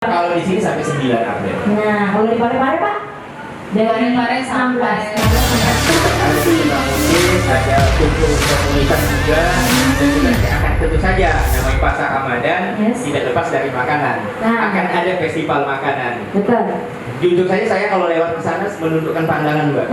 Kalau di sini sampai 9 April. Nah, kalau di Parepare Pak? Dari Parepare sampai 16. Ada tentang musik, ada kumpul komunitas juga, dan juga akan tentu saja namanya pasar Ramadan tidak lepas dari makanan. Akan ada festival makanan. Betul. Jujur saja saya kalau lewat ke sana menundukkan pandangan, Mbak.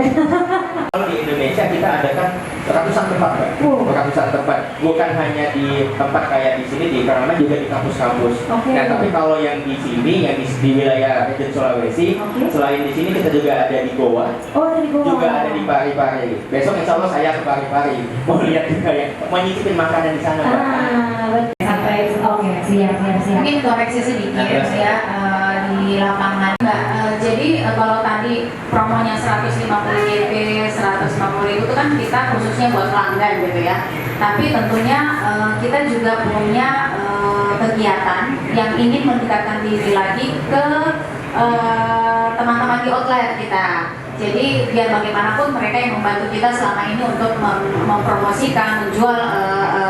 Kalau di Indonesia kita adakan ratusan tempat, Mbak. Ratusan tempat. Bukan hanya di tempat kayak di sini di Karaman, juga di kampus-kampus. Nah, tapi kalau yang di sini, yang di wilayah region Sulawesi, selain di sini kita juga ada di Goa. Oh, ada di Goa. Juga ada di Parepare. Besok insya Allah saya ke Parepare. Mau lihat juga ya, mau nyicipin makanan di sana, Mbak. Sampai siap. Mungkin koreksi sedikit ya di lapangan. Jadi kalau tadi promonya 150 GP, 150.000 itu kan kita khususnya buat pelanggan gitu ya. Tapi tentunya kita juga punya kegiatan yang ingin mendekatkan diri lagi ke teman-teman di outlet kita. Jadi biar bagaimanapun mereka yang membantu kita selama ini untuk mempromosikan, menjual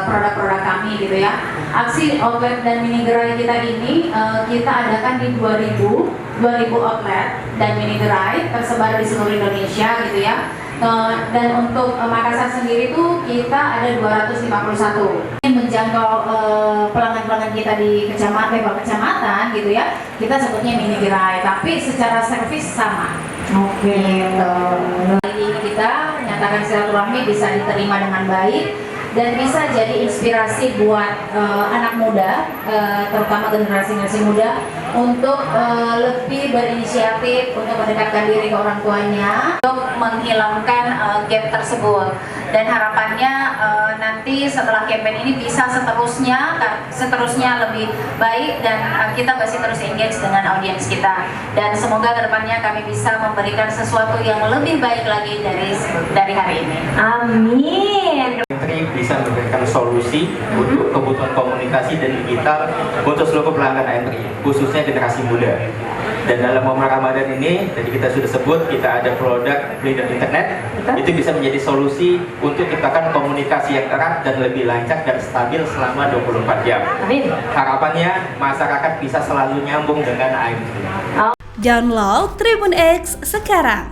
produk-produk kami gitu ya. Aksi outlet dan mini gerai kita ini kita adakan di 2000 outlet dan mini gerai tersebar di seluruh Indonesia gitu ya. Dan untuk Makassar sendiri itu kita ada 251. Menjangkau pelanggan-pelanggan kita di kecamatan gitu ya. Kita sebutnya mini gerai, tapi secara servis sama. Gitu. Kali ini kita nyatakan silaturahmi bisa diterima dengan baik dan bisa jadi inspirasi buat anak muda, terutama generasi muda untuk lebih berinisiatif untuk mendekatkan diri ke orang tuanya untuk menghilangkan gap tersebut. Dan harapannya nanti setelah campaign ini bisa seterusnya lebih baik dan kita masih terus engage dengan audiens kita. Dan semoga kedepannya kami bisa memberikan sesuatu yang lebih baik lagi dari hari ini. Amin. Bisa memberikan solusi untuk kebutuhan komunikasi dan digital untuk seluruh pelanggan Entry, khususnya generasi muda. Dan dalam momen Ramadan ini, tadi kita sudah sebut, kita ada produk Bleeder Internet. Itu bisa menjadi solusi untuk ciptakan komunikasi yang erat dan lebih lancar dan stabil selama 24 jam. Amin. Harapannya masyarakat bisa selalu nyambung dengan AMT. Download Tribun X sekarang,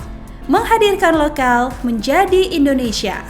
menghadirkan lokal menjadi Indonesia.